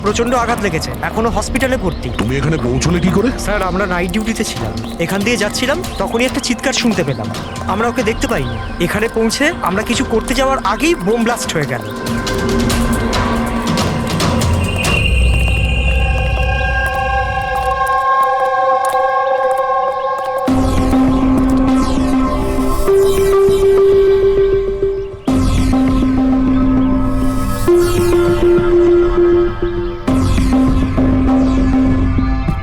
প্রচন্ড আঘাত লেগেছে, এখনো হসপিটালে ভর্তি। তুমি এখানে পৌঁছলে কি করে? স্যার আমরা নাইট ডিউটিতে ছিলাম, এখান দিয়ে যাচ্ছিলাম, তখনই একটা চিৎকার শুনতে পেলাম। আমরা ওকে দেখতে পাইনি। এখানে পৌঁছে আমরা কিছু করতে যাওয়ার আগেই বোম ব্লাস্ট হয়ে গেল।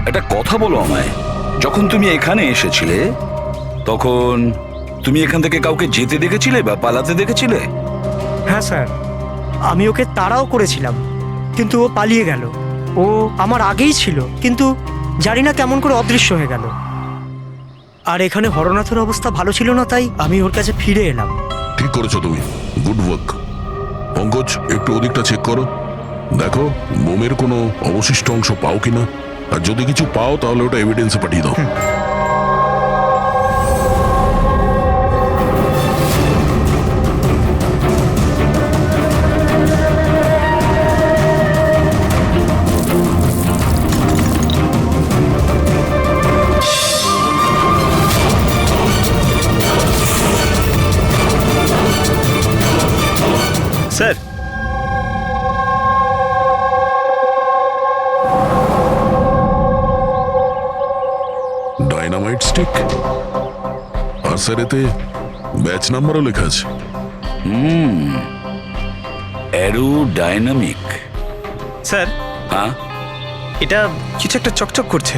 একটা কথা বলো আমায়, যখন তুমি এখানে এসেছিলে তখন তুমি এখান থেকে কাউকে যেতে দেখেছিলে বা পালাতে দেখেছিলে? হ্যাঁ স্যার, আমি ওকে তাড়াও করেছিলাম, কিন্তু ও পালিয়ে গেল। ও আমার আগেই ছিল, কিন্তু জানি না কেমন করে অদৃশ্য হয়ে গেল। আর এখানে হরনাথের অবস্থা ভালো ছিল না, তাই আমি ওর কাছে ফিরে এলাম। ঠিক করেছো তুমি, গুড ওয়ার্ক। পঙ্কজ, একটু ওদিকটা চেক করো, দেখো বোমের কোনো অবশিষ্ট অংশ পাও কিনা, আর যদি কিছু পাও তাহলে ওটা এভিডেন্সে পাঠিয়ে দাও। স্যার, ডাইনামাইট স্টিক, আর স্যার এতে ব্যাচ নাম্বারও লেখা আছে। অ্যারোডাইনামিক। স্যার হ্যাঁ, এটা কিছু একটা চকচক করছে।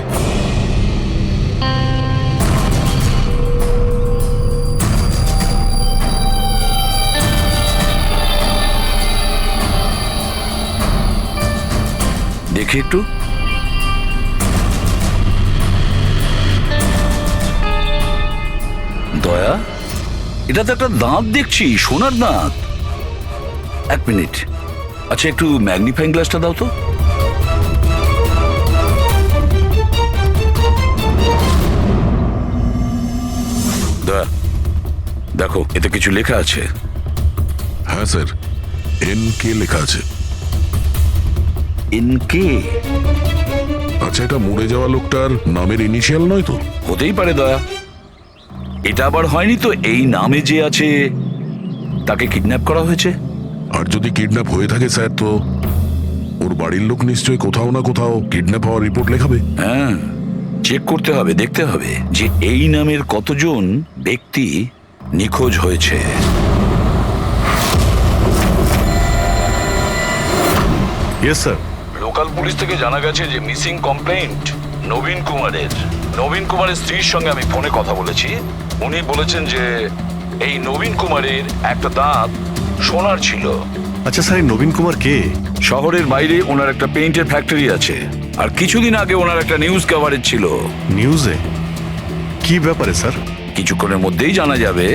দেখি একটু। দয়া, এটা তো একটা দাঁত দেখছি, সোনার দাঁত। এক মিনিট, আচ্ছা একটু ম্যাগনিফাইং গ্লাসটা দাও তো। দয়া, দেখো এতে কিছু লেখা আছে। হ্যাঁ স্যার, NK লেখা আছে। এনকে? আচ্ছা, এটা মরে যাওয়া লোকটার নামের ইনিশিয়াল নয় তো? হতেই পারে দয়া। এটা আবার হয়নি তো এই নামে যে আছে তাকে কিডন্যাপ করা হয়েছে? আর যদি কিডন্যাপ হয়ে থাকে স্যার, তো ওর বাড়ির লোক নিশ্চয়ই কোথাও না কোথাও কিডন্যাপ হওয়ার রিপোর্ট লেখাবে। হ্যাঁ, চেক করতে হবে, দেখতে হবে যে এই নামের কতজন ব্যক্তি নিখোঁজ হয়েছে। Yes sir. লোকাল পুলিশ থেকে জানা গেছে যে মিসিং কমপ্লেইন্ট নবীন কুমারের। নবীন কুমারের স্ত্রীর সঙ্গে আমি ফোনে কথা বলেছি। উনি বলেছেন যে এই নবীন কুমারের একটা দাঁত সোনার ছিল। আচ্ছা স্যার, এই নবীন কুমার কে? শহরের বাইরে ওনার একটা পেইন্টের ফ্যাক্টরি আছে, আর কিছুদিন আগে ওনার একটা নিউজ কভারেজ ছিল। নিউজে? কি ব্যাপারে স্যার? কিছুক্ষণের মধ্যেই জানা যাবে।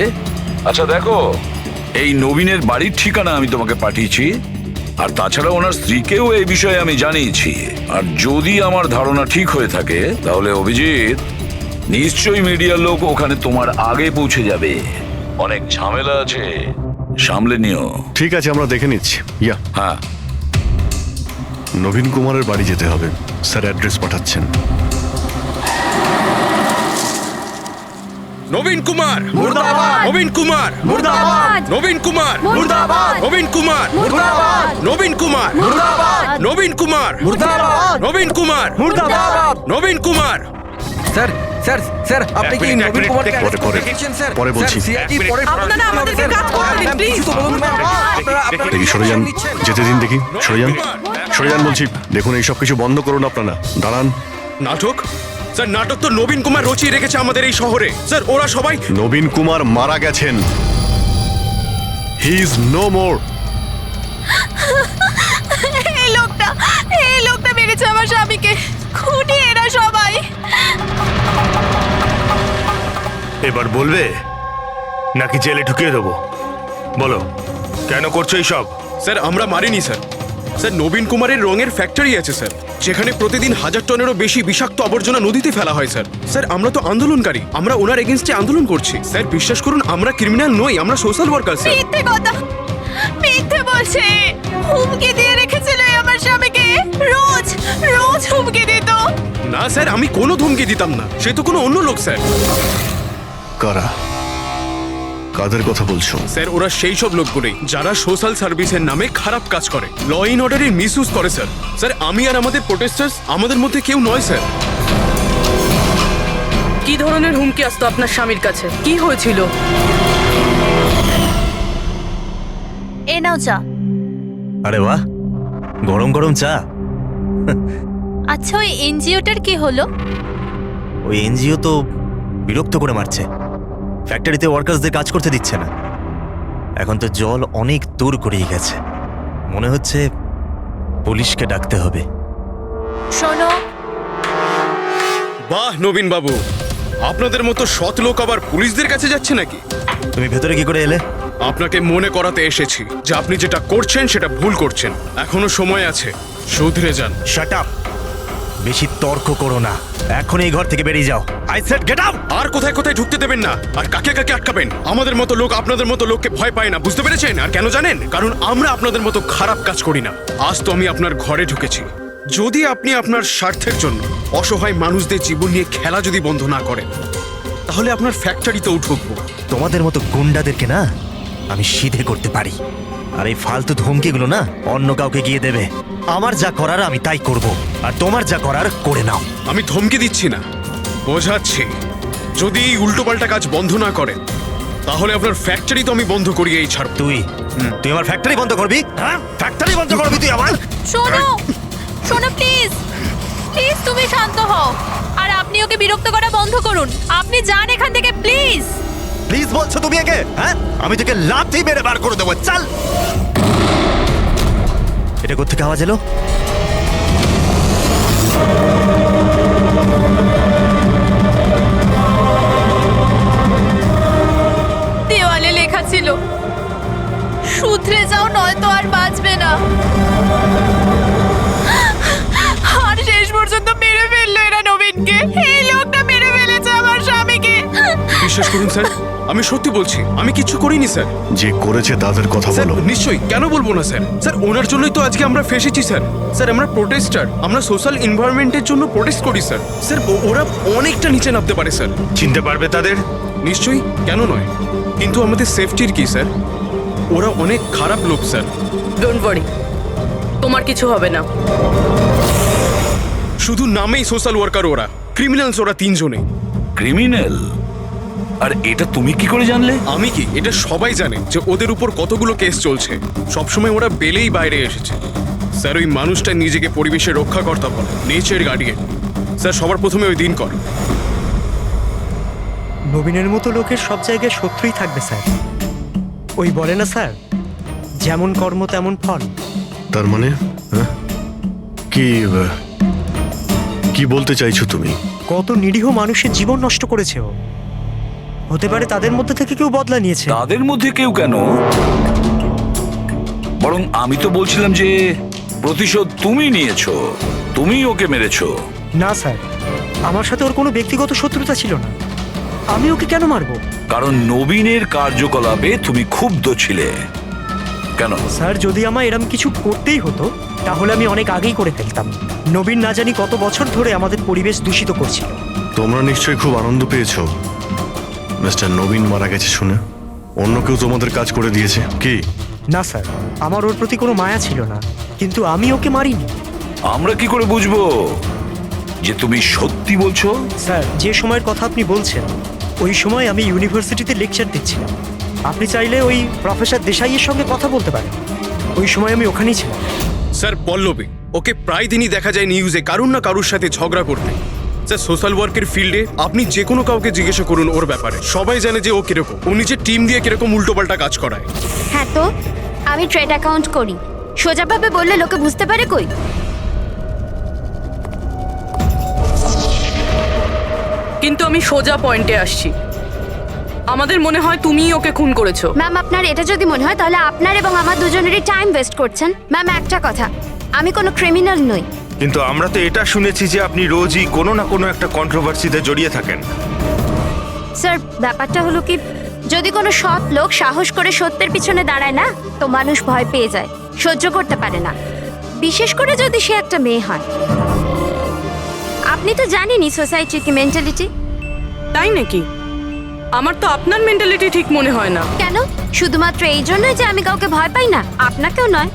আচ্ছা দেখো, এই নবীনের বাড়ির ঠিকানা আমি তোমাকে পাঠিয়েছি, আর তাছাড়া ওনার স্ত্রীকেও এই বিষয়ে আমি জানিয়েছি। আর যদি আমার ধারণা ঠিক হয়ে থাকে তাহলে অভিজিৎ, নিশ্চয়ই মিডিয়ার লোক ওখানে তোমার আগে পৌঁছে যাবে। অনেক ঝামেলা আছে, সামলে নিও। ঠিক আছে, আমরা দেখে নিচ্ছি। ইয়া, হ্যাঁ, নবীন কুমারের বাড়ি যেতে হবে। স্যার অ্যাড্রেস পাঠাচ্ছেন। নবীন কুমার মুর্দাবাদ! নবীন কুমার মুর্দাবাদ! নবীন কুমার মুর্দাবাদ! নবীন কুমার মুর্দাবাদ! নবীন কুমার মুর্দাবাদ! নবীন কুমার মুর্দাবাদ! নবীন কুমার মুর্দাবাদ! নবীন কুমার। স্যার স্যার স্যার, আপনি কি এক নবীন মিনিট, কুমারকে পরে, arrest পরে। দেখেছেন স্যার? পরে বলছি। স্যার, CID পরে আপনারা আমাদেরকে কাজ করতে দিন, প্লিজ। কিছু বলুন না। আপনারা দেখি, সরে যান, যেতে দিন দেখি। সরে যান, সরে যান বলছি। দেখুন, এই সব কিছু বন্ধ করুন আপনারা। দাঁড়ান। নাটক? স্যার, নাটক তো নবীন কুমার রচিয়ে রেখেছে আমাদের এই শহরে। স্যার, ওরা সবাই নবীন কুমার মারা গেছেন। He is no more. এই লোকটা মেরেছে আমার স্বামীকে। খুনি এরা সবাই। এবার বলবে নাকি জেলে ঢুকিয়ে দেবো? বলো, কেন করছো এইসব? স্যার, আমরা মারিনি স্যার। স্যার, নবীন কুমারের রঙের ফ্যাক্টরি আছে স্যার, যেখানে প্রতিদিন 1000 টনেরও বেশি বিষাক্ত আবর্জনা নদীতে ফেলা হয় স্যার। স্যার, আমরা তো আন্দোলনকারী, আমরা ওনার এগেইনস্টে আন্দোলন করছি। স্যার, বিশ্বাস করুন, আমরা ক্রিমিনাল নই, আমরা সোশ্যাল ওয়ার্কার স্যার। মিথ্যে কথা, মিথ্যে বলছে। হুমকি দিয়ে রেখেছিল আমার আমার স্বামীকে রোজ রোজ হুমকি দিত। না স্যার, আমি কোনো ধমকি দিতাম না, সে তো কোনো অন্য লোক স্যার। কারা? কাদের কথা বলছো? স্যার ওরা সেই সব লোকগুলোই যারা সোশ্যাল সার্ভিসের নামে খারাপ কাজ করে, ল ইন অর্ডারের মিসইউজ করে স্যার। স্যার আমি আর আমাদের প্রোটেস্টার্স আমাদের মধ্যে কেউ নয় স্যার। কি ধরনের হুমকি আসতো আপনার স্বামীর কাছে? কি হয়েছিল? এ নাও চা। আরে বাহ, গরম গরম চা। আচ্ছা ওই এনজিওটার কি হলো? ওই এনজিও তো বিরক্ত করে মারছে, ফ্যাক্টরিতে ওয়ার্কার্সদের কাজ করতে দিচ্ছে না। এখন তো জল অনেক দূর গড়িয়ে গেছে, মনে হচ্ছে পুলিশকে ডাকতে হবে। শোনো, বাহ নবীন বাবু, আপনাদের মতো সৎ লোক আবার পুলিশদের কাছে যাচ্ছে নাকি? তুমি ভেতরে কি করে এলে? আপনাকে মনে করাতে এসেছি যে আপনি যেটা করছেন সেটা ভুল করছেন। এখনো সময় আছে, শুধরে যান। শাট আপ, বেশি তর্ক করো না, এখন এই ঘর থেকে বেরিয়ে যাও। I said get out. আর কোথায় কোথায় ঢুকতে দেবেন না, আর কাকে কাকে আটকাবেন। আমাদের মতো লোক আপনাদের মতো লোককে ভয় পায় না, বুঝতে পেরেছেন? আর কেন জানেন? কারণ আমরা আপনাদের মতো খারাপ কাজ করি না। আজ তো আমি আপনার ঘরে ঢুকেছি। যদি আপনি আপনার স্বার্থের জন্য অসহায় মানুষদের জীবন নিয়ে খেলা যদি বন্ধ না করেন, তাহলে আপনার ফ্যাক্টরিতেও ঢুকবো। তোমাদের মতো গুন্ডাদেরকে না আমি সিধে করতে পারি, আর এই ফালতু ধমকিগুলো না অন্য কাউকে গিয়ে দেবে। আমার যা করার আমি তাই করব, আর তোমার যা করার করে নাও। আমি ধমকি দিচ্ছি না, বোঝাচ্ছি। যদি এই উল্টোপাল্টা কাজ বন্ধ না করেন, তাহলে আপনার ফ্যাক্টরি তো আমি বন্ধ করিয়েই ছাড়ব। তুই আমার ফ্যাক্টরি বন্ধ করবি? হ্যাঁ, ফ্যাক্টরি বন্ধ করবি তুই আমার? শোনো শোনো প্লিজ, প্লিজ তুমি শান্ত হও, আর আপনি ওকে বিরক্ত করা বন্ধ করুন। আপনি যান এখান থেকে প্লিজ। প্লিজ বলছো তুমি একে? হ্যাঁ, আমি তোকে লাথি মেরে বার করে দেবো। চল। এটা কোত্থেকে আওয়াজ এলো? দেওয়ালে লেখা ছিল, শুধরে যাও নয়তো আর বাঁচবে না। আর শেষ পর্যন্ত মেরে ফেললো এরা নবীনকে। এই লোকটা মেরে ফেলেছে আমার স্বামীকে। বিশ্বাস করুন স্যার, আমি সত্যি বলছি, আমি কিচ্ছু করিনি স্যার। যে করেছে তাদের কথা স্যার বলো। নিশ্চয়ই, কেন বলবো না স্যার। স্যার ওনার জন্যই তো আজকে আমরা ফেসেছি স্যার। স্যার আমরা প্রোটেস্টার, আমরা সোশ্যাল এনভায়রনমেন্টের জন্য প্রোটেস্ট করি স্যার। স্যার ওরা অনেকটা নিচে নামতে পারে স্যার। চিনতে পারবে তাদের? নিশ্চয়ই, কেন নয়, কিন্তু আমাদের সেফটির কি স্যার? ওরা অনেক খারাপ লোক স্যার। ডোন্ট ওয়ারি, তোমার কিছু হবে না। শুধু নামেই সোশ্যাল ওয়ার্কার, ওরা ক্রিমিনালস, ওরা তিনজনে। ক্রিমিনাল? আর এটা তুমি কি করে জানলে? আমি কি, এটা সবাই জানে যে ওদের উপর কতগুলো কেস চলছে। সবসময় ওরা বেলেই বাইরে এসেছে স্যার। ওই মানুষটা নিজেকে পরিবেশের রক্ষাকর্তা বলে, নেচার গার্ডিয়ান। স্যার সবার প্রথমে ওই দিন কর। নবীনের মতো লোকের সব জায়গায় শত্রুই থাকবে স্যার। ওই বলে না স্যার, যেমন কর্ম তেমন ফল। তার মানে হ্যাঁ? কি বলতে চাইছো তুমি? কত নিরীহ মানুষের জীবন নষ্ট করেছে ও। হতে পারে তাদের মধ্যে থেকে কেউ বদলা নিয়েছে। তাদের মধ্যে কেউ কেন? বরং আমি তো বলছিলাম যে প্রতিশোধ তুমি নিয়েছো, তুমি ওকে মেরেছো। না স্যার, আমার সাথে ওর কোনো ব্যক্তিগত শত্রুতা ছিল না। আমি ওকে কেন মারবো? কারণ নবীনের কার্যকলাপে তুমি ক্ষুব্ধ ছিলে। কেন? স্যার যদি আমায় এরম কিছু করতেই হতো, তাহলে আমি অনেক আগেই করে ফেলতাম। নবীন না জানি কত বছর ধরে আমাদের পরিবেশ দূষিত করছিল। তোমরা নিশ্চয়ই খুব আনন্দ পেয়েছো মিস্টার নবীন মারা গেছে শুনে। অন্য কেউ তোমাদের কাজ করে দিয়েছে কি? না স্যার, আমার ওর প্রতি কোনো মায়া ছিল না, কিন্তু আমি ওকে মারিনি। আমরা কি করে বুঝবো যে তুমি সত্যি বলছো? স্যার যে সময়ের কথা আপনি বলছেন, ওই সময় আমি ইউনিভার্সিটিতে লেকচার দিচ্ছিলাম। আপনি চাইলে ওই প্রফেসর দেশাইয়ের সঙ্গে কথা বলতে পারেন। ওই সময় আমি ওখানেই ছিলাম। স্যার পল্লবী, ওকে প্রায় দিনই দেখা যায় নিউজে কারুর না কারুর সাথে ঝগড়া করতে। স্যার সোশ্যাল ওয়ার্কের ফিল্ডে আপনি যে কোনো কাউকে জিজ্ঞাসা করুন ওর ব্যাপারে, সবাই জানে যে ও কিরকম, ও নিজের টিম দিয়ে কিরকম উল্টোপাল্টা কাজ করায়। হ্যাঁ তো আমি ট্রেড অ্যাকাউন্ট করি, সোজাভাবে বললে লোকে বুঝতে পারে কই। কিন্তু আমি সোজা পয়েন্টে আসছি। আমাদের মনে হয় তুমিই ওকে খুন করেছো। ম্যাম আপনার এটা যদি মনে হয় তাহলে আপনার এবং আমার দুজনেরই টাইম ওয়েস্ট করছেন। ম্যাম একটা কথা, আমি কোনো ক্রিমিনাল নই। কিন্তু আমরা তো এটা শুনেছি যে আপনি রোজই কোনো না কোনো একটা কন্ট্রোভার্সিতে জড়িয়ে থাকেন। স্যার ব্যাপারটা হলো কি, যদি কোনো সৎ লোক সাহস করে সত্যের পিছনে দাঁড়ায় না, তো মানুষ ভয় পেয়ে যায়, সহ্য করতে পারে না। বিশেষ করে যদি সে একটা মেয়ে হয়। আপনি তো জানেনই সোসাইটির কি মেন্টালিটি। তাই নাকি? আমার তো আপনার মেন্টালিটি ঠিক মনে হয় না। কেন? শুধুমাত্র এই জন্যই যে আমি কাউকে ভয় পাই না? আপনাকেও নয়।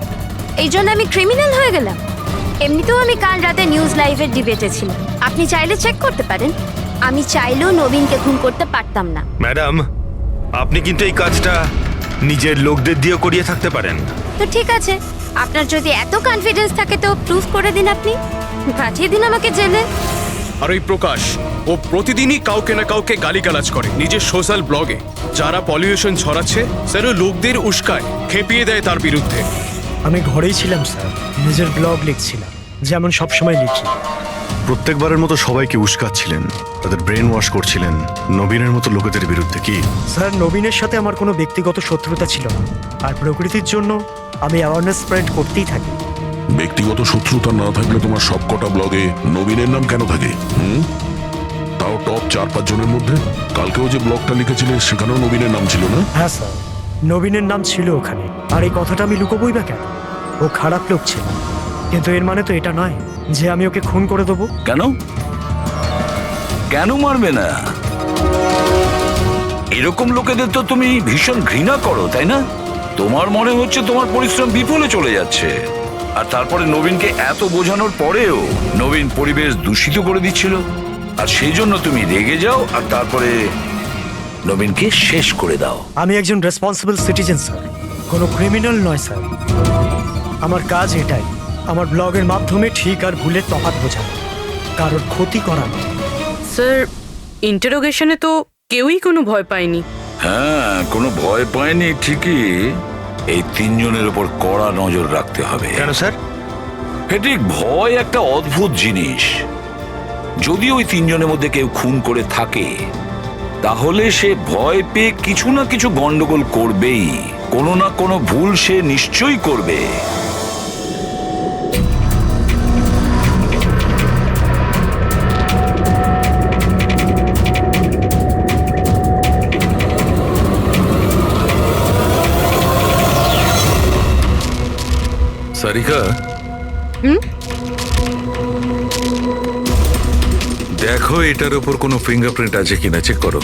এই জন্য আমি ক্রিমিনাল হয়ে গেলাম? এমনিতেও আমি কাল রাতে নিউজ লাইভের ডিবেটে ছিলাম, আপনি চাইলে চেক করতে পারেন। আমি চাইলেও নবীনকে খুন করতে পারতাম না। ম্যাডাম, আপনি কিন্তু এই কাজটা নিজের লোকদের দিয়েও করিয়ে থাকতে পারেন। তো ঠিক আছে, আপনার যদি এত কনফিডেন্স থাকে তো প্রুফ করে দিন, আপনি পাঠিয়ে দিন আমাকে জেলে। আর ওই প্রকাশ, ও প্রতিদিনই কাউকে না কাউকে গালিগালাজ করে নিজের সোশ্যাল ব্লগে। যারা পলিউশন ছড়াচ্ছে স্যার ও লোকদের উস্কায়, খেপিয়ে দেয় তার বিরুদ্ধে। আমি ঘরেই ছিলাম স্যার, নিজের ব্লগ লিখছিলাম, যেমন সবসময় লিখি। প্রত্যেকবারের মতো সবাইকে উস্কাচ্ছিলেন, তাদের ব্রেন ওয়াশ করছিলেন নবীনের মতো লোকেদের বিরুদ্ধে। কি স্যার, নবীনের সাথে আমার কোনো ব্যক্তিগত শত্রুতা ছিল না, আর প্রকৃতির জন্য আমি অ্যাওয়ারনেস স্প্রেড করতেই থাকি। ব্যক্তিগত শত্রুতা না থাকলে তোমার সবকটা ব্লগে নবীনের নাম কেন থাকে? তাও টপ 4-5 জনের মধ্যে। কালকেও যে ব্লগটা লিখেছিলে সেখানেও নবীনের নাম ছিল না? হ্যাঁ স্যার, নবীনের নাম ছিল ওখানে। আর এই কথাটা আমি লুকোবই বা কেন? ও খারাপ লোক ছিল, কিন্তু এর মানে তো এটা নয় যে আমি ওকে খুন করে দেবো। কেন? কেন মারবে না? এরকম লোকেদের তো তুমি ভীষণ ঘৃণা করো, তাই না? তোমার মনে হচ্ছে তোমার পরিশ্রম বিফলে চলে যাচ্ছে, আর তারপরে নবীনকে এত বোঝানোর পরেও নবীন পরিবেশ দূষিত করে দিচ্ছিল, আর সেই জন্য তুমি রেগে যাও আর তারপরে নবীনকে শেষ করে দাও। আমি একজন রেসপন্সিবল সিটিজেন স্যার, কোনো ক্রিমিনাল নয় স্যার। আমার কাজ এটাই, আমার ব্লগের মাধ্যমে ঠিক আর ভুলের তফাৎ বোঝানো, কারোর ক্ষতি করা নয়। স্যার, ইন্টারোগেশনে তো কেউই কোনো ভয় পায়নি। হ্যাঁ, কোনো ভয় পায়নি ঠিকই, এই 3 জনের উপর কড়া নজর রাখতে হবে। কেন স্যার? ঠিক, ভয় একটা অদ্ভুত জিনিস। যদি ওই 3 জনের মধ্যে কেউ খুন করে থাকে, তাহলে সে ভয় পেয়ে কিছু না কিছু গন্ডগোল করবেই, কোনো না কোনো ভুল সে নিশ্চয়ই করবে। সারিকা, দেখো এটার উপর কোনো ফিঙ্গারপ্রিন্ট আছে কিনা, চেক করো।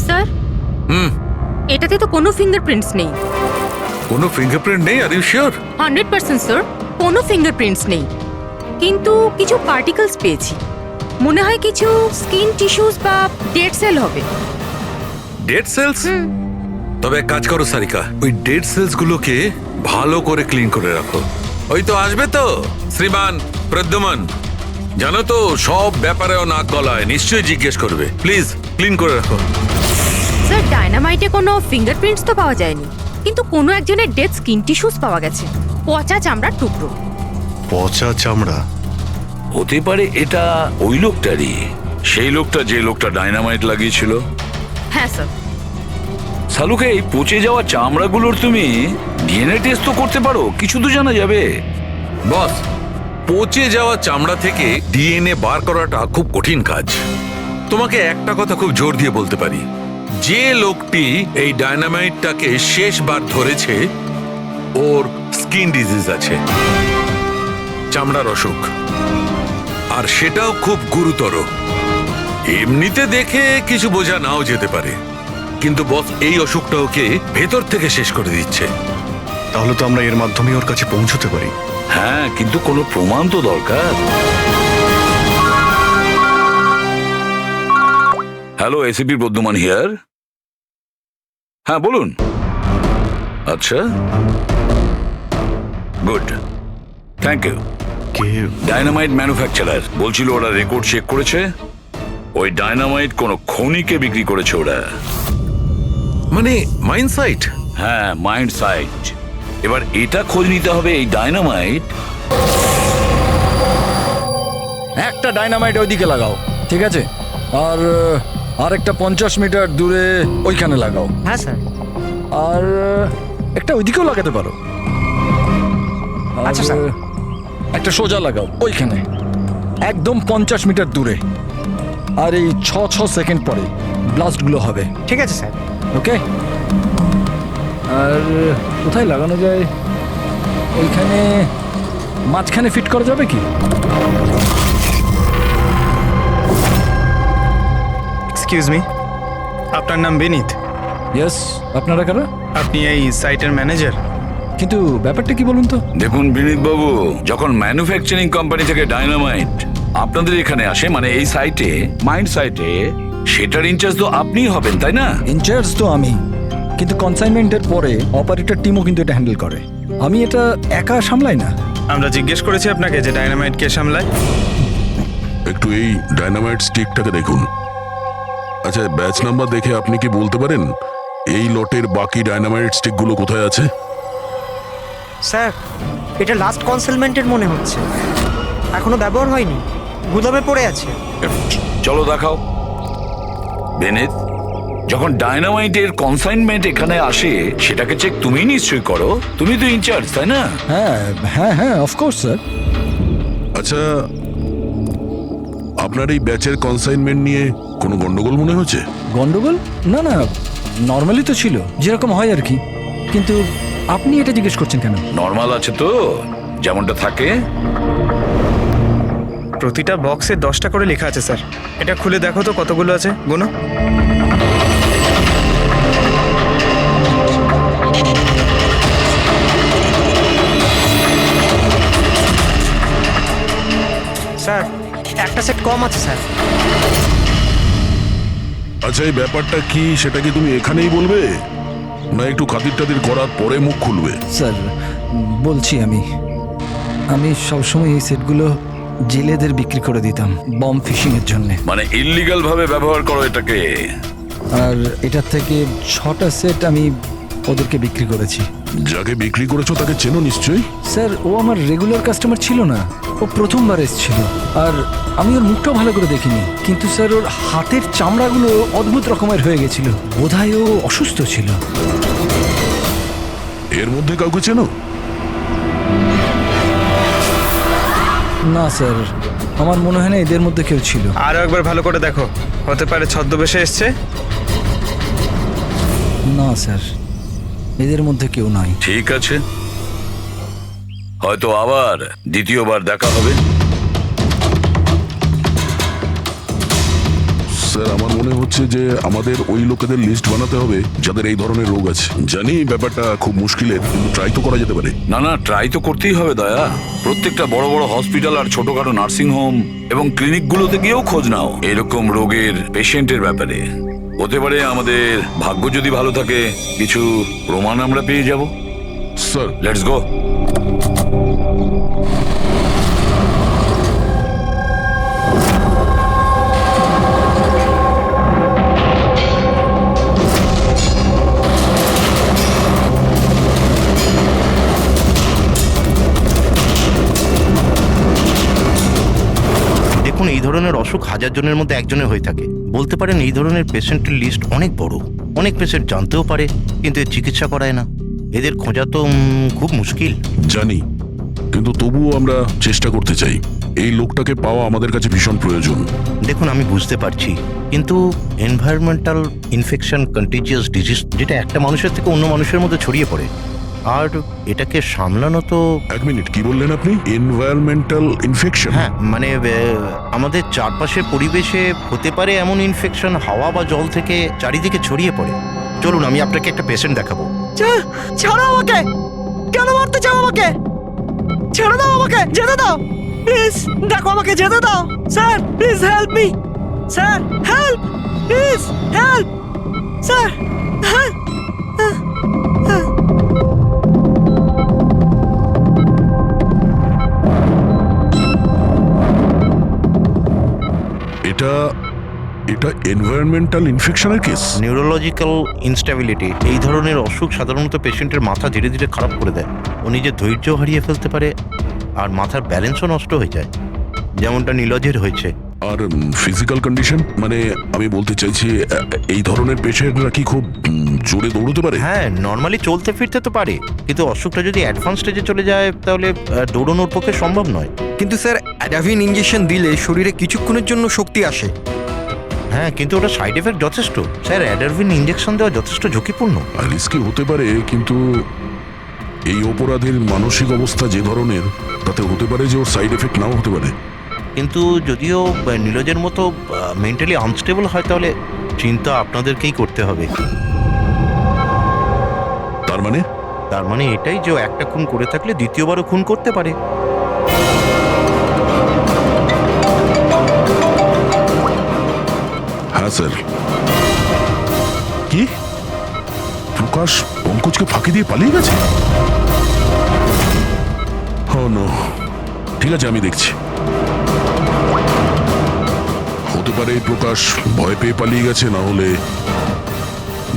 স্যার, এটাতে তো কোনো ফিঙ্গারপ্রিন্টস নেই। কোনো ফিঙ্গারপ্রিন্ট নেই? Are you sure? 100% স্যার, কোনো ফিঙ্গারপ্রিন্টস নেই, কিন্তু কিছু পার্টিকেলস পেয়েছি। মনে হয় কিছু স্কিন টিস্যুস বা ডেড সেল হবে। Dead cells? তবে এক কাজ করো সারিকা, ওই ডেড সেলস গুলোকে ভালো করে ক্লিন করে রাখো। ওই তো আসবে তো শ্রীমান প্রদ্যুমন, জানো তো সব ব্যাপারেও নাক গলায়, নিশ্চয়ই জিজ্ঞেস করবে। প্লিজ ক্লিন করে রাখো। স্যার, ডায়নামাইটে কোনো ফিঙ্গারপ্রিন্টস তো পাওয়া যায়নি, কিন্তু কোনো একজনের ডেড স্কিন টিস্যুস পাওয়া গেছে, পচা চামড়ার টুকরো। পচা চামড়া? হতে পারে এটা ওই লোকটারই, সেই লোকটা যে লোকটা ডায়নামাইট লাগিয়েছিল। হ্যাঁ স্যার। সালুকে, এই পচে যাওয়া চামড়াগুলোর তুমি ডিএনএ টেস্ট তো করতে পারো, কিছু তো জানা যাবে। বস, পচে যাওয়া চামড়া থেকে ডিএনএ বার করাটা খুব কঠিন কাজ। তোমাকে একটা কথা খুব জোর দিয়ে বলতে পারি, যে লোকটি এই ডায়নামাইটটাকে শেষবার ধরেছে ওর স্কিন ডিজিজ আছে, চামড়ার অসুখ, আর সেটাও খুব গুরুতর। এমনিতে দেখে কিছু বোঝা নাও যেতে পারে, কিন্তু বস এই অসুখটা ওকে ভেতর থেকে শেষ করে দিচ্ছে। তাহলে তো আমরা এর মাধ্যমে ওর কাছে পৌঁছতে পারি। হ্যাঁ, কিন্তু কোনো প্রমাণ তো দরকার। Hello, ACP Pradyuman here. হ্যাঁ বলুন। আচ্ছা, good, thank you. Dynamite manufacturer বলছিল ওরা রেকর্ড চেক করেছে, ওই ডায়নামাইট কোনো খনিকে বিক্রি করেছে ওরা। মানে মাইন্ড সাইট? হ্যাঁ, মাইন্ড সাইট। এবার এটা খোঁজ নিতে হবে এই ডায়নামাইট। একটা ডায়নামাইট ওইদিকে লাগাও, ঠিক আছে? আর আরেকটা 50 মিটার দূরে ওইখানে লাগাও। হ্যাঁ স্যার। আর একটা ওইদিকেও লাগাতে পারো। আর আচ্ছা, স্যার। একটা সোজা লাগাও ওইখানে, একদম 50 মিটার দূরে। আর এই 6 সেকেন্ড পরে ব্লাস্টগুলো হবে। ঠিক আছে স্যার। ওকে। আর কোথায় লাগানো যায়? ওইখানে মাঝখানে ফিট করা যাবে কি? এক্সকিউজ মি, আপনার নাম বিনীত? ইয়েস। আপনারা কারা? আপনি এই সাইটের ম্যানেজার? কিন্তু ব্যাপারটা কি বলুন তো? দেখুন বিনীত বাবু, যখন ম্যানুফ্যাকচারিং কোম্পানি থেকে ডায়নামাইট আপনাদের এখানে আসে, মানে এই সাইটে, মাইন্ড সাইটে, সেটার ইনচার্জ তো আপনিই হবেন, তাই না? ইনচার্জ তো আমি, কিন্তু কনসাইনমেন্টের পরে অপারেটর টিমও কিন্তু এটা হ্যান্ডেল করে। আমি এটা একা সামলাই না। আমরা জিজ্ঞেস করেছি আপনাকে যে ডায়নামাইট কে সামলায়। একটু এই ডায়নামাইট স্টিকটাকে দেখুন। আচ্ছা, ব্যাচ নাম্বার দেখে আপনি কি বলতে পারেন এই লটের বাকি ডায়নামাইট স্টিকগুলো কোথায় আছে? স্যার, এটা লাস্ট কনসেলমেন্টের মনে হচ্ছে, এখনো ব্যবহার হয়নি, গুদামে পড়ে আছে। চলো দেখাও। বিনীত, যখন ডায়নামাইটের কনসাইনমেন্ট এখানে আসে, সেটাকে চেক তুমি নিশ্চয়ই করো, তুমি তো ইনচার্জ, তাই না? হ্যাঁ হ্যাঁ হ্যাঁ, অফকোর্স স্যার। আচ্ছা, আপনার এই ব্যাচের কনসাইনমেন্ট নিয়ে কোনো গন্ডগোল মনে হচ্ছে? গন্ডগোল? না না, নর্মালি তো ছিল, যেরকম হয় আর কি। কিন্তু আপনি এটা জিজ্ঞেস করছেন কেন? নর্মাল আছে তো, যেমনটা থাকে। প্রতিটা বক্সে 10টা করে লেখা আছে স্যার। এটা খুলে দেখো তো কতগুলো আছে, গোনো। স্যার, একটা সেট কম আছে স্যার। আচ্ছা, এই ব্যাপারটা কি সেটা কি তুমি এখানেই বলবে, না একটু খাতির টাতির করার পরে মুখ খুলবে? স্যার বলছি, আমি সবসময় এই সেটগুলো জেলেদের বিক্রি করে দিতাম বম ফিশিং এর জন্য। মানে ইল্লিগাল ভাবে ব্যবহার করো এটাকে। আর এটার থেকে 6টা সেট আমি ওদেরকে বিক্রি করেছি। যাকে বিক্রি করেছো তাকে চেনো নিশ্চয়ই? স্যার, ও আমার রেগুলার কাস্টমার ছিল না, ও প্রথমবার এসেছিল। আর আমি ওর মুখটাও ভালো করে দেখিনি, কিন্তু স্যার ওর হাতের চামড়াগুলো অদ্ভুত রকমের হয়ে গেছিল, বোধহয় ও অসুস্থ ছিল। এর মধ্যে কাউকে চেনো? না স্যার, আমার মনে হয় না এদের মধ্যে কেউ ছিল। আরো একবার ভালো করে দেখো, হতে পারে ছদ্মবেশে এসছে। না স্যার, এদের মধ্যে কেউ নাই। ঠিক আছে, হয়তো আবার দ্বিতীয়বার দেখা হবে। স্যার, আমার মনে হচ্ছে যে আমাদের ওই লোকেদের লিস্ট বানাতে হবে যাদের এই ধরনের রোগ আছে। জানি ব্যাপারটা খুব মুশকিলের, কিন্তু ট্রাই তো করা যেতে পারে। না না, ট্রাই তো করতেই হবে দয়া। প্রত্যেকটা বড় বড় হসপিটাল আর ছোটখাটো নার্সিং হোম এবং ক্লিনিকগুলোতে গিয়েও খোঁজ নাও এরকম রোগের পেশেন্টের ব্যাপারে। হতে পারে আমাদের ভাগ্য যদি ভালো থাকে, কিছু প্রমাণ আমরা পেয়ে যাব। Sir, let's go. দেখুন, এই ধরনের অসুখ 1000 জনের মধ্যে একজনের হয়ে থাকে। বলতে পারেন এই ধরনের পেশেন্টের লিস্ট অনেক বড়। অনেক পেশেন্ট জানতেও পারে, কিন্তু এর চিকিৎসা করায় না। এদের খোঁজা তো খুব মুশকিল। জানি, কিন্তু তবুও আমরা চেষ্টা করতে চাই। এই লোকটাকে পাওয়া আমাদের কাছে ভীষণ প্রয়োজন। দেখুন, আমি বুঝতে পারছি, কিন্তু এনভায়রনমেন্টাল ইনফেকশন কন্টিজিয়াস ডিজিজ, যেটা একটা মানুষের থেকে অন্য মানুষের মধ্যে ছড়িয়ে পড়ে, আর এটাকে সামলানো তো। এক মিনিট, কি বললেন আপনি? Environmental infection? হ্যাঁ, মানে আমাদের চারপাশের পরিবেশে হতে পারে এমন ইনফেকশন হাওয়া বা জল থেকে চারিদিকে ছড়িয়ে পড়ে। চলুন, আমি আপনাকে একটা পেশেন্ট দেখাবো। ছাড়ো আমাকে! কেন মারতে চাও আমাকে? ছেড়ে দাও আমাকে, যেতে দাও প্লিজ। দেখো, আমাকে যেতে দাও sir, please help me sir, help, please help sir, help. এটা এনভায়রনমেন্টাল ইনফেকশনের কেস। নিউরোলজিক্যাল ইনস্টেবিলিটি, এই ধরনের অসুখ সাধারণত পেশেন্টের মাথা ধীরে ধীরে খারাপ করে দেয়। ও নিজের ধৈর্য হারিয়ে ফেলতে পারে আর মাথার ব্যালেন্সও নষ্ট হয়ে যায়, যেমনটা নীলজের হয়েছে। আর ফিজিক্যাল কন্ডিশন, মানে আমি বলতে চাইছি এই ধরনের পেশেন্টরা কি খুব জোরে দৌড়তে পারে? হ্যাঁ, নর্মালি চলতে ফিরতে তো পারে, কিন্তু অসুখটা যদি অ্যাডভান্স স্টেজে চলে যায় তাহলে দৌড়ানোর পক্ষে সম্ভব নয়। কিন্তু স্যার অ্যাডাভিন ইঞ্জেকশন দিলে শরীরে কিছুক্ষণের জন্য শক্তি আসে। হ্যাঁ, কিন্তু ওটা সাইড এফেক্ট যথেষ্ট। স্যার, অ্যাডারভিন ইঞ্জেকশন দেওয়া যথেষ্ট ঝুঁকিপূর্ণ। রিস্কি হতে পারে, কিন্তু এই অপরাধের মানসিক অবস্থা যে ধরনের, তাতে হতে পারে যে ওর সাইড এফেক্ট নাও হতে পারে। কিন্তু যদিও নীরজের মতো মেন্টালি আনস্টেবল হয়, তাহলে চিন্তা আপনাদেরকেই করতে হবে। তার মানে এটাই যে একটা খুন করে থাকলে দ্বিতীয়বারও খুন করতে পারে। হ্যাঁ স্যার। কি প্রকাশ পঙ্কজকে ফাঁকি দিয়ে পালিয়ে গেছে? ও নো, ঠিক আছে, আমি দেখছি। হতে পারে প্রকাশ ভয় পেয়ে পালিয়ে গেছে, না হলে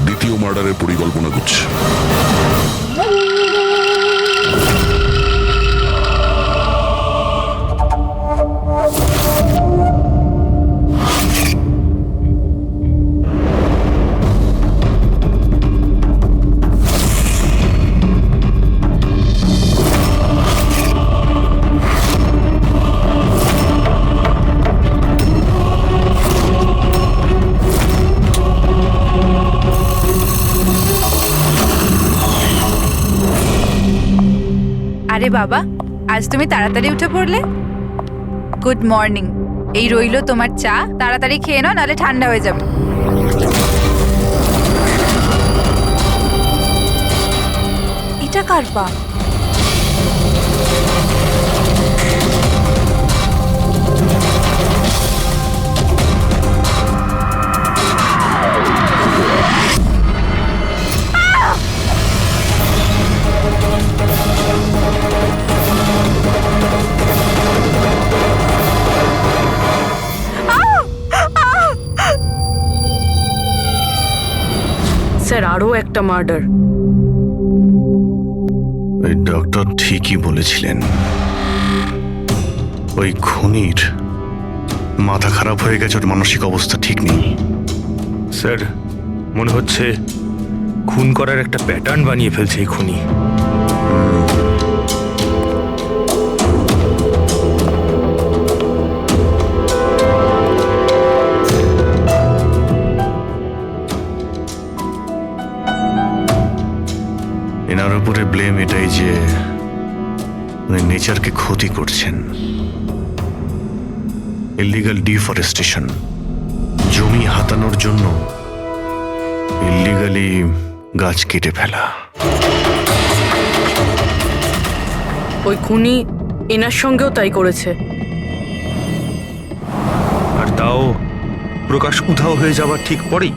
দ্বিতীয় মার্ডারের পরিকল্পনা করছে। আরে বাবা, আজ তুমি তাড়াতাড়ি উঠে পড়লে। Good morning. এই রইলো তোমার চা, তাড়াতাড়ি খেয়ে নাও, নাহলে ঠান্ডা হয়ে যাবে। এটা কার পা? স্যার, আরও একটা মার্ডার। ওই ডক্টর ঠিকই বলেছিলেন, ওই খুনির মাথা খারাপ হয়ে গেছে, ওর মানসিক অবস্থা ঠিক নেই। স্যার, মনে হচ্ছে খুন করার একটা প্যাটার্ন বানিয়ে ফেলছে এই খুনি। এনার উপরে ব্লেম এটাই যে উনি নেচারকে ক্ষতি করছেন। ইলিগাল ডিফরেস্টেশন, জমি হাতানোর জন্য ইলিগালি গাছ কেটে ফেলা। ওই খুনি এনার সঙ্গেও তাই করেছে। আর তাও প্রকাশ উধাও হয়ে যাওয়ার ঠিক পরেই।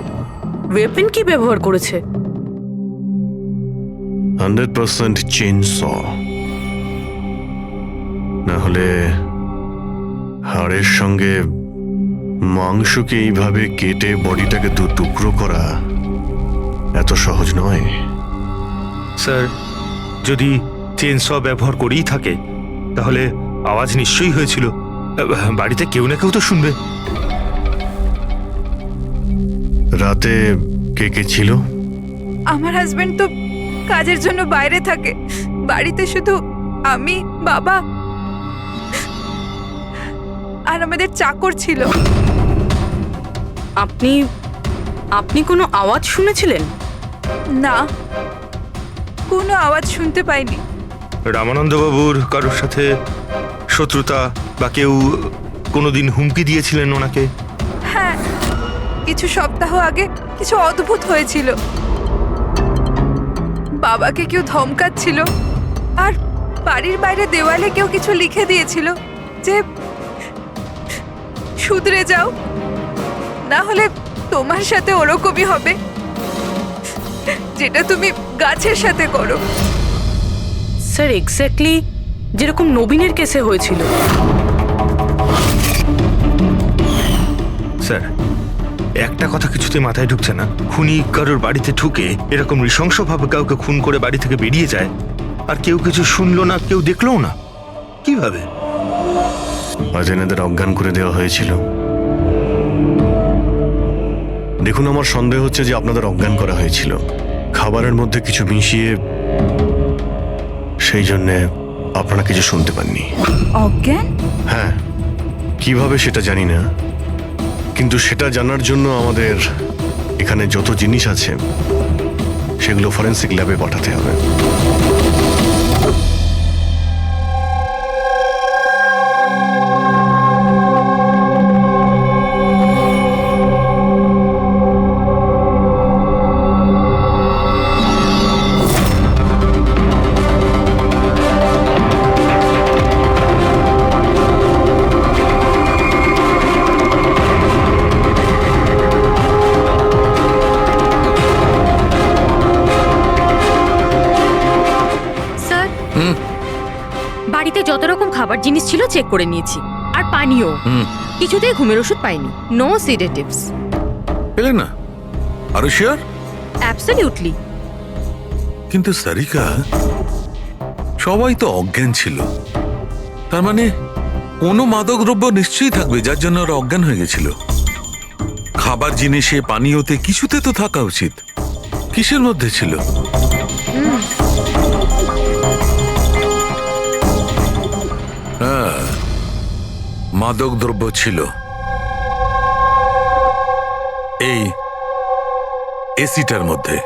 ওয়েপেন কি ব্যবহার করেছে? 100% চেইনস, না হলে হাড়ের সঙ্গে মাংসকে এইভাবে কেটে বডিটাকে দু টুকরো করা এত সহজ নয়। স্যার, যদি চেনস ব্যবহার করেই থাকে তাহলে আওয়াজ নিশ্চয়ই হয়েছিল। বাড়িতে কেউ না কেউ তো শুনবে। রাতে কে কে ছিল? আমার হাজবেন্ড তো কাজের জন্য বাইরে থাকে, বাড়িতে শুধু আমি, বাবা আর আমাদের চাকর ছিল। আপনি কোনো আওয়াজ শুনেছিলেন? না, কোনো আওয়াজ শুনতে পাইনি। রামানন্দবাবুর কারোর সাথে শত্রুতা বা কেউ কোনোদিন হুমকি দিয়েছিলেন ওনাকে? হ্যাঁ, কিছু সপ্তাহ আগে কিছু অদ্ভুত হয়েছিল। বাবাকে কেউ ধমকাচ্ছিল, আর বাড়ির বাইরে দেওয়ালে কেউ কিছু লিখে দিয়েছিল যে শুধরে যাও, না হলে তোমার সাথে ওরকমই হবে যেটা তুমি গাছের সাথে করো। স্যার, এক্স্যাক্টলি যেরকম নবীনের কেসে হয়েছিল। স্যার, একটা কথা কিছুতে মাথায় ঢুকছে না। খুনি কারোর বাড়িতে ঢুকে এরকম নৃশংসভাবে কাউকে খুন করে বাড়ি থেকে বেরিয়ে যায়, আর কেউ কিছু শুনলো না, কেউ দেখলো না। কিভাবে? আজ এনাদের অজ্ঞান করে দেওয়া হয়েছিল। দেখুন, আমার সন্দেহ হচ্ছে যে আপনাদের অজ্ঞান করা হয়েছিল খাবারের মধ্যে কিছু মিশিয়ে, সেই জন্যে আপনারা কিছু শুনতে পাননি। অজ্ঞান? হ্যাঁ, কিভাবে সেটা জানি না, কিন্তু সেটা জানার জন্য আমাদের এখানে যত জিনিস আছে সেগুলো ফরেন্সিক ল্যাবে পাঠাতে হবে। স্যার, বাড়িতে যত রকম খাবার জিনিস ছিল চেক করে নিয়েছি, আর পানিও। কিছুতেই ঘুমের ওষুধ পাইনি। No sedatives. পেলে না? আরো শিওর? অ্যাবসলিউটলি। কিন্তু সারিকা, সবাই তো অজ্ঞান ছিল, তার মানে কোনো মাদক দ্রব্য নিশ্চয়ই থাকবে যার জন্য ওরা অজ্ঞান হয়ে গেছিল। খাবার জিনিসে, পানীয়তে, কিছুতে তো থাকা উচিত। কিসের মধ্যে ছিল? হ্যাঁ, মাদক দ্রব্য ছিল। এই এসিটার মধ্যে।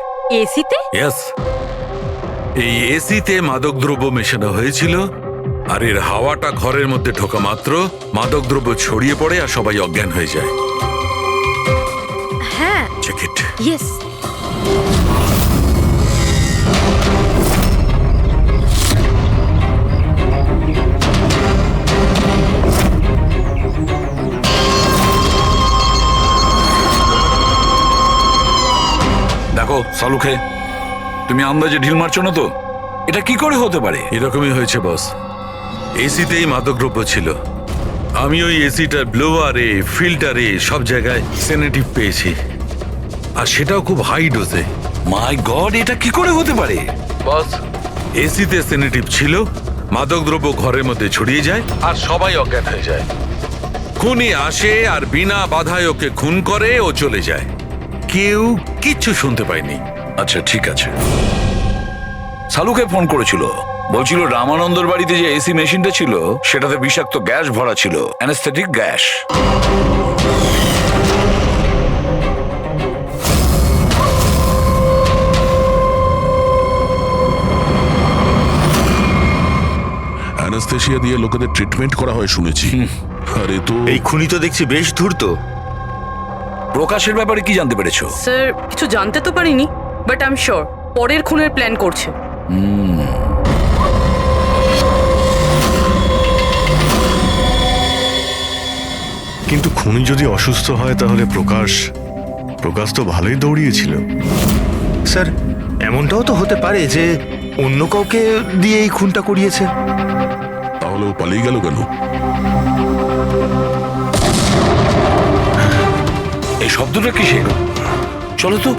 এসিতে? ইয়েস, এই এসিতে মাদকদ্রব্য মেশানো হয়েছিল, আর এর হাওয়াটা ঘরের মধ্যে ঢোকা মাত্র মাদকদ্রব্য ছড়িয়ে পড়ে আর সবাই অজ্ঞান হয়ে যায়। হ্যাঁ। Check it. ইয়েস। দেখো সালুখে, তুমি আন্দাজে ঢিল মারছো না তো? এটা কি করে হতে পারে? এরকমই হয়েছে বস। এসিতেই মাদকদ্রব্য ছিল। আমি ওই এসিটার ব্লোয়ারে, ফিল্টারে, সব জায়গায় সেনেটিভ পেয়েছি, আর সেটাও খুব হাই ডোজে। মাই গড, এটা কি করে হতে পারে? বস, এসিতে সেনেটিভ ছিল, মাদকদ্রব্য ঘরের মধ্যে ছড়িয়ে যায় আর সবাই অজ্ঞান হয়ে যায়। খুনি আসে আর বিনা বাধায় ওকে খুন করে, ও চলে যায়। কেউ কিচ্ছু শুনতে পায়নি। আচ্ছা ঠিক আছে। সালুকে ফোন করেছিল, বলছিল রামানন্দর বাড়িতে যে এসি মেশিনটা ছিল সেটাতে বিষাক্ত গ্যাস ভরা ছিল, অ্যানেস্থেটিক গ্যাস। অ্যানাস্থেশিয়া দিয়ে লোকেদের ট্রিটমেন্ট করা হয় শুনেছি। আরে তো এই খুনি তো দেখছি বেশ ধূর্ত। প্রকাশের ব্যাপারে কি জানতে পেরেছো? স্যার, কিছু জানতে তো পারিনি, বাট আই এম শিওর পরের খুনের প্ল্যান করছে। কিন্তু খুনি যদি অসুস্থ হয় তাহলে প্রকাশ তো ভালোই দৌড়িয়েছিল। স্যার, এমনটাও তো হতে পারে যে অন্য কাউকে দিয়ে এই খুনটা করিয়েছে। তাহলে ও পালিয়ে গেল কেন? এই শব্দটা কিসের? চলো তো।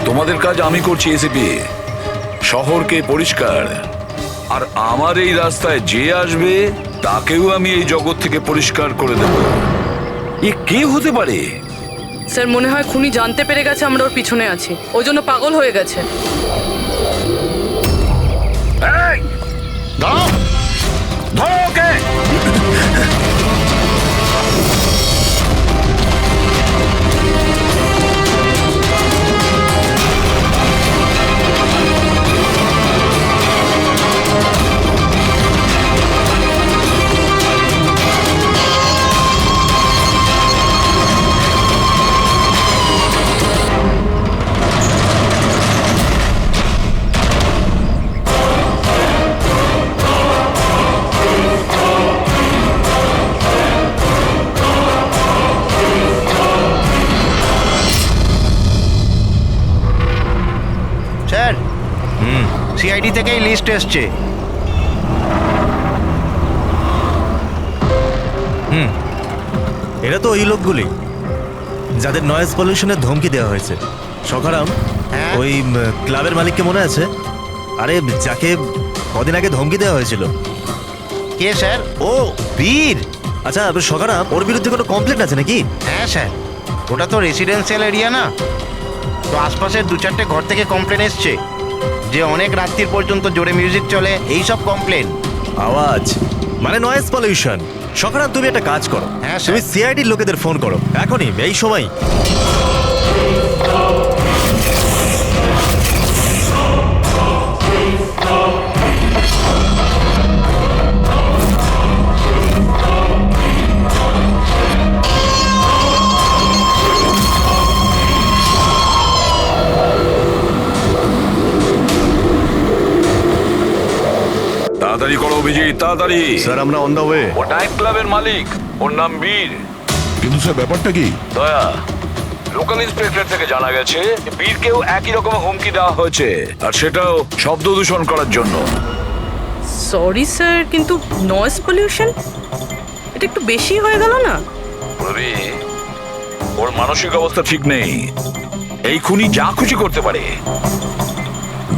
তোমাদের কাজ আমি করছি এসিপি, শহরকে পরিষ্কার, আর আমার এই রাস্তায় যে আসবে তাকেও আমি এই জগৎ থেকে পরিষ্কার করে দেব। এ কে হতে পারে? স্যার, মনে হয় খুনি জানতে পেরে গেছে আমরা ওর পিছনে আছি, ওই জন্য পাগল হয়ে গেছে। এই, দাঁড়াও, ধরো ওকে। স্যার, সিআইডি থেকেই লিস্ট এসছে। এরা তো ওই লোকগুলি যাদের নয়েজ পলিউশনের ধমকি দেওয়া হয়েছে। সখারাম, ওই ক্লাবের মালিককে মনে আছে? আরে যাকে কদিন আগে ধমকি দেওয়া হয়েছিল। কে স্যার? ও বীর। আচ্ছা সখারাম, ওর বিরুদ্ধে কোনো কমপ্লেন আছে নাকি? হ্যাঁ স্যার, ওটা তো রেসিডেন্সিয়াল এরিয়া না, তো আশপাশের 2-4টে ঘর থেকে কমপ্লেন এসছে যে অনেক রাত্রির পর্যন্ত জোরে মিউজিক চলে, এই সব কমপ্লেন। আওয়াজ মানে নয়েজ পলিউশন। সখারাম, তুমি একটা কাজ করো, হ্যাঁ তুমি সিআইডির লোকেদের ফোন করো এখনই, এই সময়। তাড়াতাড়ি করো অভিজিৎ, তাড়াতাড়ি। স্যার আমরা অন দ্য ওয়ে। ও নাইট ক্লাবের মালিক, ওর নাম বীর। কিন্তু স্যার ব্যাপারটা কি? দয়া, লোকাল ইন্সপেক্টর থেকে জানা গেছে বীরকেও একই রকম হুমকি দেওয়া হয়েছে, আর সেটাও শব্দ দূষণ করার জন্য। সরি স্যার, কিন্তু নয়েজ পলিউশন এটা একটু বেশি হয়ে গেল না? রবি, ওর মানসিক অবস্থা ঠিক নেই, এই খুনি যা খুশি করতে পারে।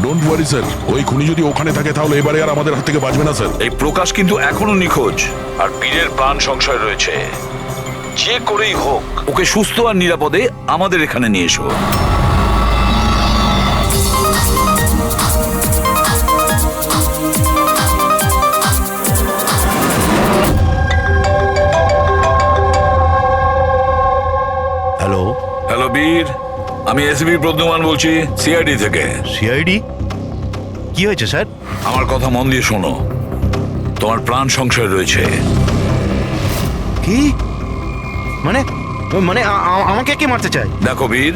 ডোন্ট ওয়ারি স্যার, ওই খুনি যদি ওখানে থাকে তাহলে এবারে আর আমাদের হাত থেকে বাঁচবে না স্যার। এই প্রকাশ কিন্তু এখনো নিখোঁজ, আর বীরের প্রাণ সংশয় রয়েছে। যে করেই হোক ওকে সুস্থ আর নিরাপদে আমাদের এখানে নিয়ে এসো। হ্যালো। হ্যালো বীর, আমি এসবি প্রদ্যুমান বলছি, সিআইডি থেকে। সিআইডি? কি হয়েছে স্যার? আমার কথা মন দিয়ে শোনো, তোমার প্রাণ সংশয় রয়েছে। কি মানে? মানে আমাকে কে মারতে চায়? দেখো বীর,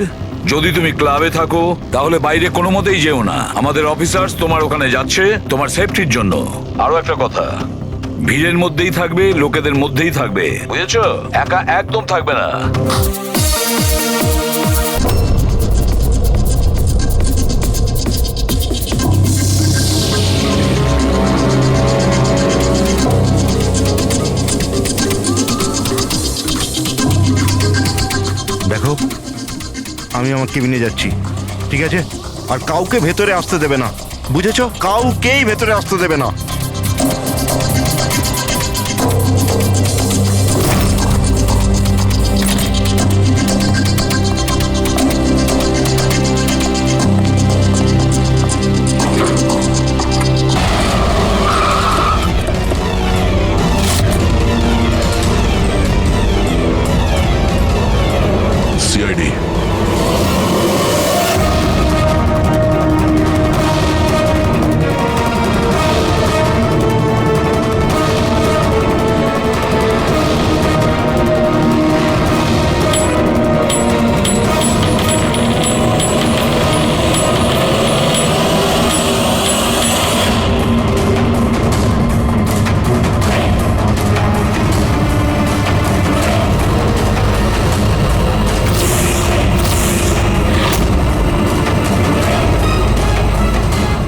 যদি তুমি ক্লাবে থাকো তাহলে বাইরে কোনো মতেই যেও না। আমাদের অফিসার্স তোমার ওখানে যাচ্ছে তোমার সেফটির জন্য। আরো একটা কথা, ভিড়ের মধ্যেই থাকবে, লোকেদের মধ্যেই থাকবে, বুঝেছো? একা একদম থাকবে না। দেখো, আমি আমার কেবিনে যাচ্ছি, ঠিক আছে? আর কাউকে ভেতরে আসতে দেবে না, বুঝেছো? কাউকেই ভেতরে আসতে দেবে না। সিআইডি।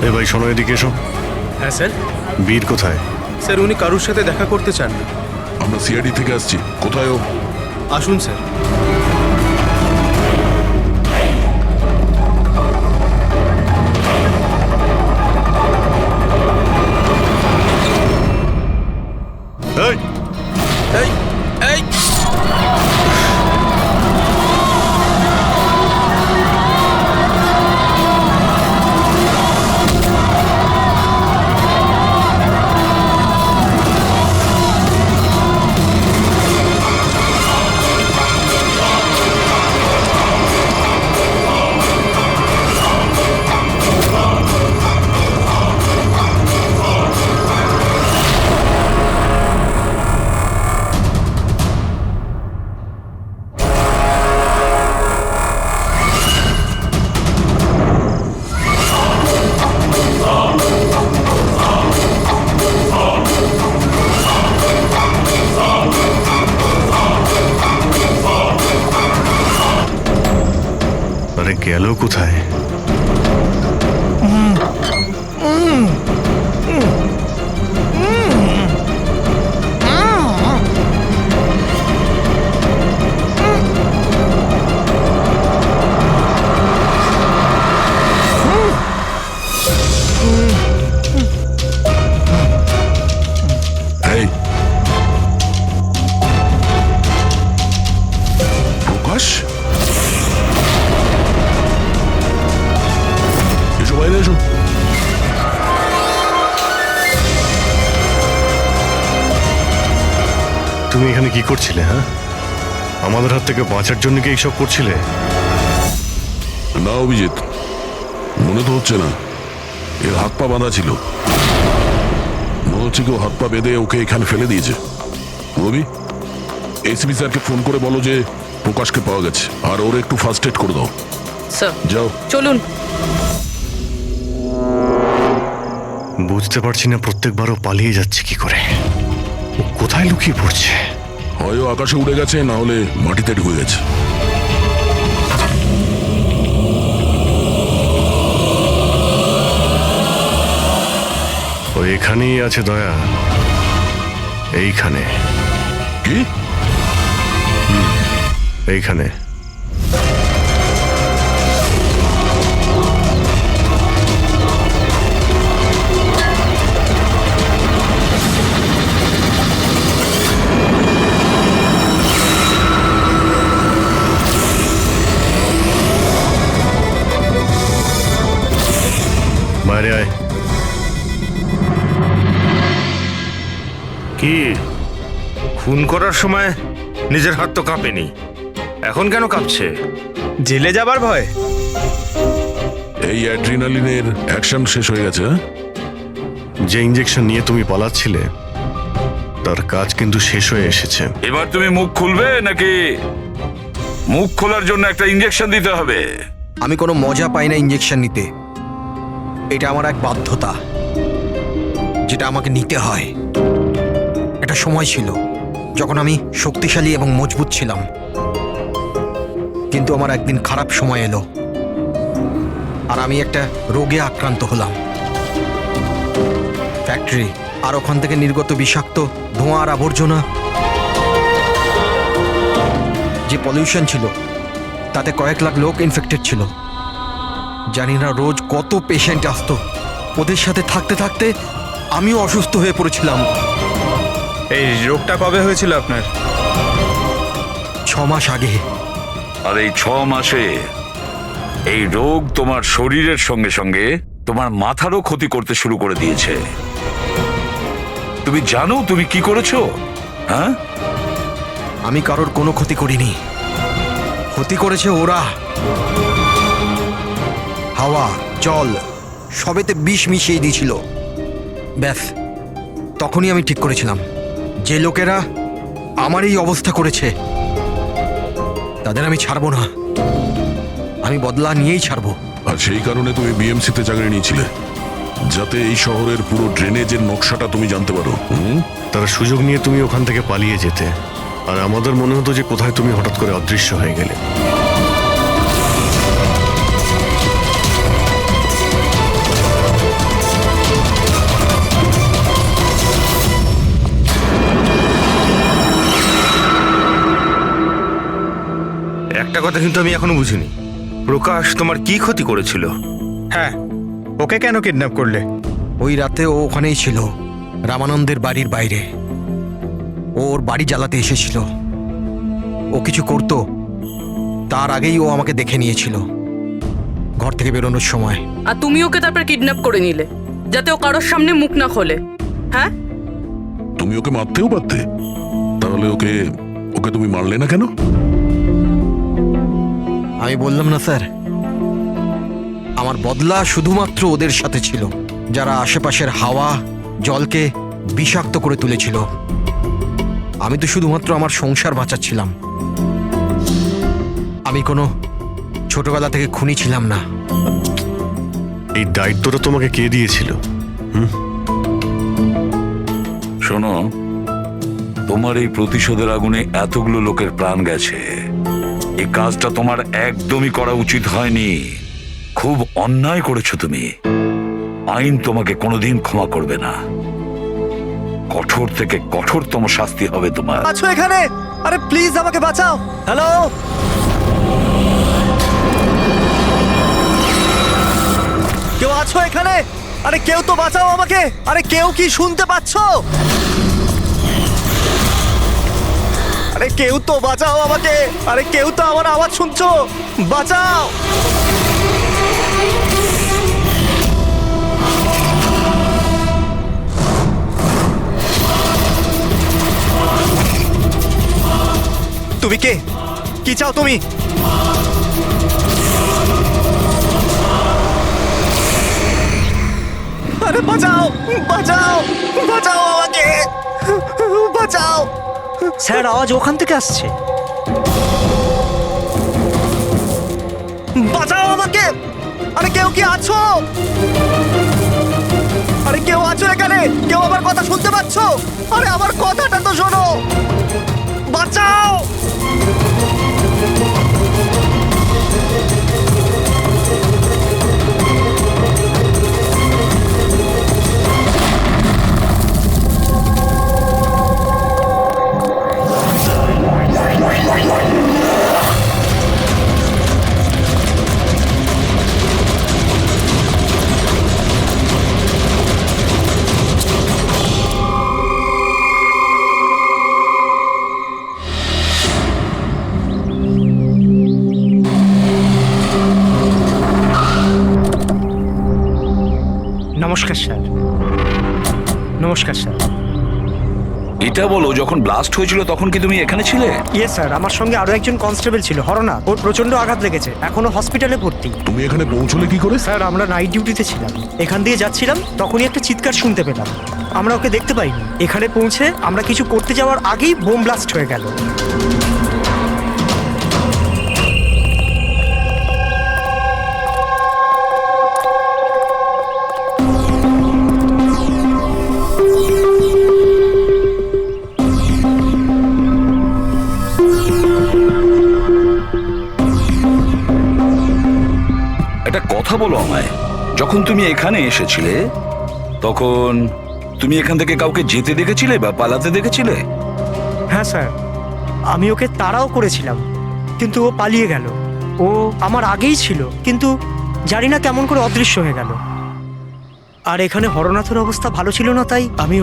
এ ভাই শোনো, এদিকে এসো। হ্যাঁ স্যার। বীর কোথায়? স্যার উনি কারুর সাথে দেখা করতে চান না। আমরা সিআইডি থেকে আসছি। কোথায় ও? আসুন স্যার। এই এই এই বাইরে এসো। তুমি এখানে কি করছিলে? হ্যাঁ, আমাদের হাত থেকে বাঁচার জন্য কি এইসব করছিলে? না অভিজিৎ, মনে তো হচ্ছে না। এর হাত পা বাঁধা ছিল, মনে হচ্ছে কেউ হাত পা বেঁধে ওকে এখানে ফেলে দিয়েছে। রবি, এসপি স্যারকে ফোন করে বলো যে প্রকাশকে পাওয়া গেছে, আর ওর একটু ফার্স্ট এড করে দাও। স্যার যাও। চলুন। বুঝতে পারছি না প্রত্যেকবারও পালিয়ে যাচ্ছে কি করে, ও কোথায় লুকিয়ে পড়ছে। হয় ও আকাশে উড়ে গেছে, না হলে মাটিতে ঢুকে গেছে। ও এখানেই আছে দয়া, এইখানে। কি? এইখানে। বাইরে আয়। কি খুন করার সময় নিজের হাত তো কাঁপেনি, এখন কেন কাঁপছে? জেলে যাবার ভয়। এই অ্যাড্রিনালিনের অ্যাকশন শেষ হয়ে গেছে। যে ইঞ্জেকশন নিয়ে তুমি পালাচ্ছিলে তার কাজ কিন্তু শেষ হয়ে এসেছে। এবার তুমি মুখ খুলবে নাকি মুখ খোলার জন্য একটা ইঞ্জেকশন দিতে হবে? আমি কোনো মজা পাই না ইঞ্জেকশন নিতে, এটা আমার এক বাধ্যতা যেটা আমাকে নিতে হয়। একটা সময় ছিল যখন আমি শক্তিশালী এবং মজবুত ছিলাম, কিন্তু আমার একদিন খারাপ সময় এলো আর আমি একটা রোগে আক্রান্ত হলাম। ফ্যাক্টরি আর ওখান থেকে নির্গত বিষাক্ত ধোঁয়া আর আবর্জনা, যে পলিউশন ছিল তাতে কয়েক লাখ লোক ইনফেক্টেড ছিল। জানি না রোজ কত পেশেন্ট আসতো। ওদের সাথে থাকতে থাকতে আমিও অসুস্থ হয়ে পড়েছিলাম। এই রোগটা কবে হয়েছিল আপনার? 6 মাস আগে। আর এই 6 মাসে এই রোগ তোমার শরীরের সঙ্গে সঙ্গে তোমার মাথারও ক্ষতি করতে শুরু করে দিয়েছে। তুমি জানো তুমি কি করেছো? হ্যাঁ, আমি কারোর কোনো ক্ষতি করিনি, ক্ষতি করেছে ওরা। হাওয়া, জল সবেতে বিষ মিশিয়ে দিয়েছিল। ব্যাস, তখনই আমি ঠিক করেছিলাম যে লোকেরা আমার এই অবস্থা করেছে তাদের আমি ছাড়বো না, আমি বদলা নিয়েই ছাড়বো। আর সেই কারণে তুমি বিএমসিতে চাকরি নিয়েছিলে, যাতে এই শহরের পুরো ড্রেনেজের নকশাটা তুমি জানতে পারো। তারা সুযোগ নিয়ে তুমি ওখান থেকে পালিয়ে যেতে, আর আমাদের মনে হতো যে কোথায় তুমি হঠাৎ করে অদৃশ্য হয়ে গেলে। একটা কথা কিন্তু আমি এখনো বুঝিনি, প্রকাশ তোমার কি ক্ষতি করেছিল? হ্যাঁ, ওকে কেন কিডন্যাপ করলে? ওই রাতে ও ওখানেই ছিল, রামানন্দের বাড়ির বাইরে। ওর বাড়ি জ্বালাতে এসেছিল। ও কিছু করতো তার আগেই ও আমাকে দেখে নিয়েছিল ঘর থেকে বেরোনোর সময়। আর তুমি ওকে তারপর কিডন্যাপ করে নিলে যাতে ও কারোর সামনে মুখ না খোলে। হ্যাঁ, তুমি ওকে মারতেও পারতে, তাহলে ওকে ওকে তুমি মারলে না কেন? আমি বললাম না স্যার, আমার বদলা শুধুমাত্র ওদের সাথে ছিল যারা আশেপাশের হাওয়া জলকে বিষাক্ত করে তুলেছিল। আমি তো শুধুমাত্র আমার সংসার বাঁচাচ্ছিলাম। আমি কোনো ছোটবেলা থেকে খুনি ছিলাম না। এই দায়িত্বটা তোমাকে কে দিয়েছিল? শোনো, তোমার এই প্রতিশোধের আগুনে এতগুলো লোকের প্রাণ গেছে। এই কাজটা তোমার একদমই করা উচিত হয়নি। খুব অন্যায় করেছো তুমি। আইন তোমাকে কোনোদিন ক্ষমা করবে না। কঠোর থেকে কঠোরতম শাস্তি হবে তোমার। আছো এখানে? আরে প্লিজ আমাকে বাঁচাও। হ্যালো, কেউ আছো এখানে? আরে কেউ তো বাঁচাও আমাকে। আরে কেউ কি শুনতে পাচ্ছো? আরে কেউ তো বাঁচাও আমাকে। আরে কেউ তো আমার আওয়াজ শুনছো? বাঁচাও। তুমি কে? কি চাও তুমি? আরে বাঁচাও, বাঁচাও, বাঁচাও আমাকে, বাঁচাও। স্যার, আওয়াজ ওখান থেকে আসছে। বাঁচাও আমাকে। আরে কেউ কি আছো? আরে কেউ আছো এখানে? কেউ আমার কথা শুনতে পাচ্ছ? আরে আমার কথাটা তো শোনো, বাঁচাও। নমস্কার স্যার। নমস্কার স্যার। এটা বলো, যখন ব্লাস্ট হয়েছিল তখন কি তুমি এখানে ছিলে? ইয়ে স্যার, আমার সঙ্গে আরো একজন কনস্টেবল ছিল, হরনা। ওর প্রচন্ড আঘাত লেগেছে, এখনো হসপিটালে ভর্তি। তুমি এখানে পৌঁছলে কি করে? স্যার, আমরা নাইট ডিউটিতে ছিলাম, এখান দিয়ে যাচ্ছিলাম, তখনই একটা চিৎকার শুনতে পেলাম। আমরা ওকে দেখতে পাইনি। এখানে পৌঁছে আমরা কিছু করতে যাওয়ার আগেই বোম ব্লাস্ট হয়ে গেল। একটা কথা বলো আমায়, যখন তুমি এখানে এসেছিলে তখন তুমি এখান থেকে কাউকে যেতে দেখেছিলে বা পালাতে দেখেছিলে? হ্যাঁ স্যার, আমি ওকে তাড়াও করেছিলাম, কিন্তু ও পালিয়ে গেল। ও আমার আগেই ছিল, কিন্তু জানি না কেমন করে অদৃশ্য হয়ে গেল। আর এখানে হরনাথের অবস্থা ভালো ছিল না, তাই আমি